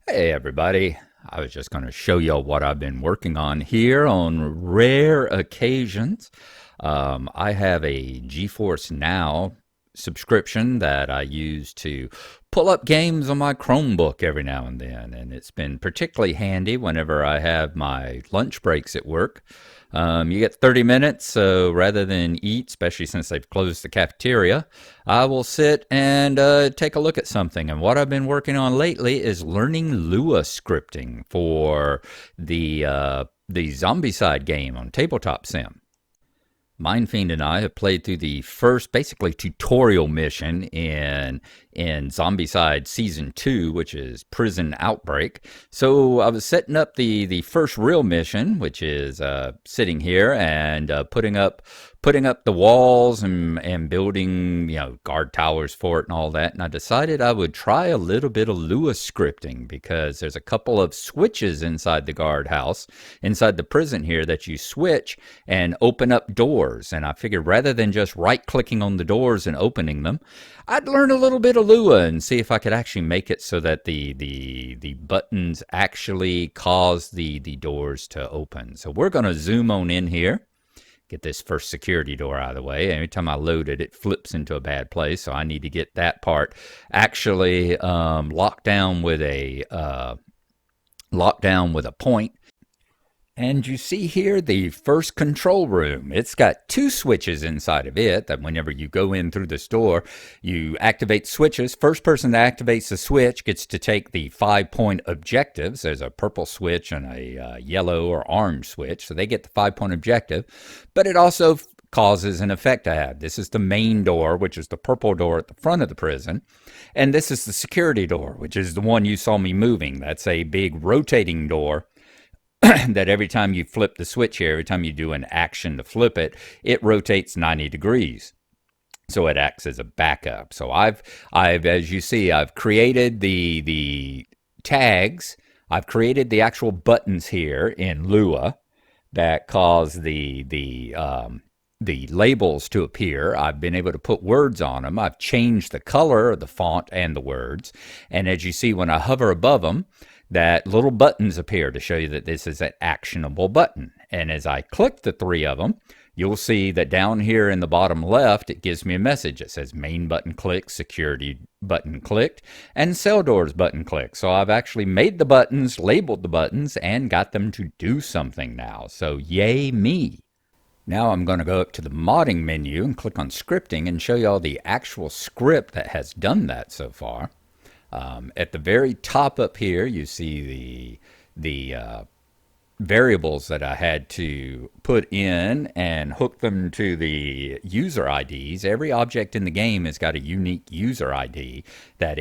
Hey everybody, I was just going to show y'all what I've been working on here on rare occasions. I have a GeForce Now subscription that I use to pull up games on my Chromebook every now and then, and it's been particularly handy whenever I have my lunch breaks at work. You get 30 minutes, so rather than eat, especially since they've closed the cafeteria, I will sit and take a look at something. And what I've been working on lately is learning Lua scripting for the Zombicide game on Tabletop Sim. Mindfiend and I have played through the first basically tutorial mission in Zombicide Season 2, which is Prison Outbreak. So I was setting up the first real mission, which is sitting here and putting up the walls and building, guard towers for it and all that. And I decided I would try a little bit of Lua scripting because there's a couple of switches inside the guardhouse, inside the prison here, that you switch and open up doors. And I figured rather than just right clicking on the doors and opening them, I'd learn a little bit of Lua and see if I could actually make it so that the buttons actually cause the doors to open. So we're going to zoom on in here, get this first security door out of the way. Every time I load it, it flips into a bad place, so I need to get that part actually locked down with a point. And you see here the first control room. It's got two switches inside of it that whenever you go in through this door, you activate switches. First person that activates the switch gets to take the 5-point objectives. There's a purple switch and a yellow or orange switch, so they get the 5-point objective. But it also causes an effect I have. This is the main door, which is the purple door at the front of the prison. And this is the security door, which is the one you saw me moving. That's a big rotating door that every time you flip the switch here, every time you do an action to flip it, it rotates 90 degrees. So it acts as a backup. So as you see, I've created the tags. I've created the actual buttons here in Lua that cause the labels to appear. I've been able to put words on them. I've changed the color of the font and the words. And as you see, when I hover above them, that little buttons appear to show you that this is an actionable button. And as I click the three of them, you'll see that down here in the bottom left, it gives me a message. It says main button clicked, security button clicked, and cell doors button clicked. So I've actually made the buttons, labeled the buttons, and got them to do something now. So yay me. Now I'm going to go up to the modding menu and click on scripting and show you all the actual script that has done that so far. At the very top up here, you see the variables that I had to put in and hook them to the user IDs. Every object in the game has got a unique user ID that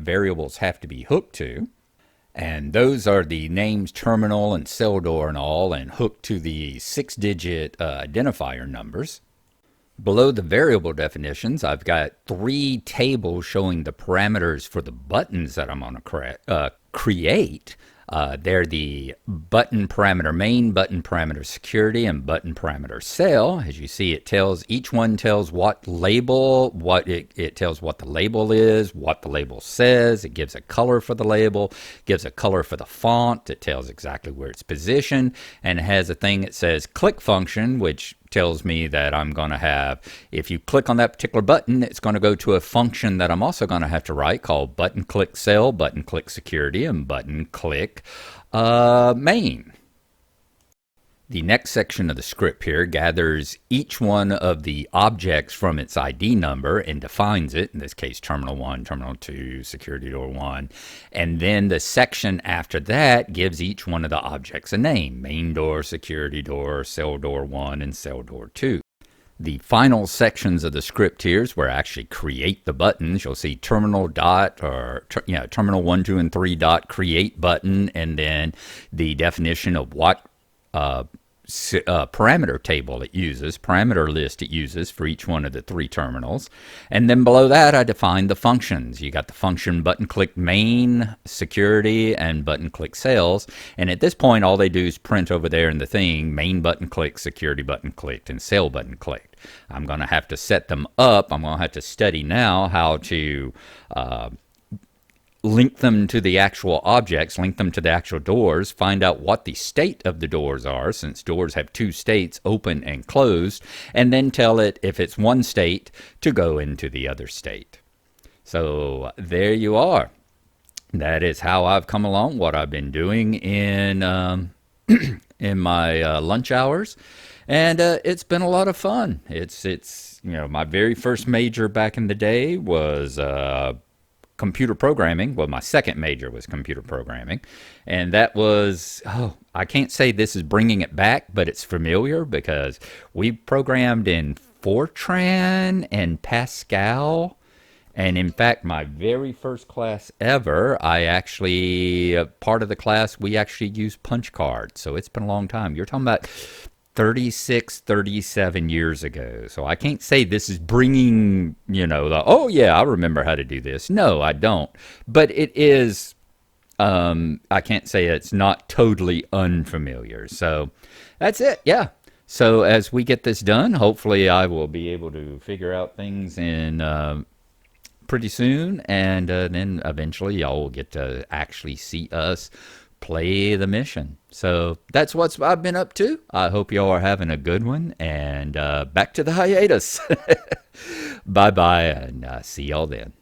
variables have to be hooked to. And those are the names, terminal, and cell door and all, and hooked to the 6-digit identifier numbers. Below the variable definitions, I've got 3 tables showing the parameters for the buttons that I'm going to create. They're the button parameter main, button parameter security, and button parameter cell. As you see, each one tells what label, it tells what the label is, what the label says. It gives a color for the label, gives a color for the font. It tells exactly where it's positioned, and it has a thing that says click function, which tells me that I'm going to have, if you click on that particular button, it's going to go to a function that I'm also going to have to write called button click cell, button click security, and button click main. The next section of the script here gathers each one of the objects from its ID number and defines it, in this case terminal 1, terminal 2, security door 1, and then the section after that gives each one of the objects a name: main door, security door, cell door 1, and cell door 2. The final sections of the script here is where I actually create the buttons. You'll see terminal dot or terminal 1, 2, and 3 dot create button, and then the definition of what parameter table it uses, parameter list it uses for each one of the 3 terminals. And then below that, I define the functions. You got the function button click main, security, and button click cells. And at this point, all they do is print over there in the thing, main button click, security button clicked, and cell button clicked. I'm going to have to set them up. I'm going to have to study now how to link them to the actual objects, link them to the actual doors, find out what the state of the doors are, since doors have two states, open and closed, and then tell it, if it's one state, to go into the other state. So there you are. That is how I've come along, what I've been doing in my lunch hours, and it's been a lot of fun. It's my very first major back in the day was computer programming. Well, my second major was computer programming, and that was, I can't say this is bringing it back, but it's familiar because we programmed in Fortran and Pascal. And in fact, my very first class ever, I actually, part of the class, we actually used punch cards. So it's been a long time. You're talking about 36, 37 years ago. So I can't say this is bringing, oh yeah, I remember how to do this. No, I don't. But it is, I can't say it's not totally unfamiliar. So that's it. Yeah. So as we get this done, hopefully I will be able to figure out things in pretty soon, and then eventually y'all will get to actually see us play the mission. So that's what I've been up to. I hope y'all are having a good one, and back to the hiatus. Bye bye, and see y'all then.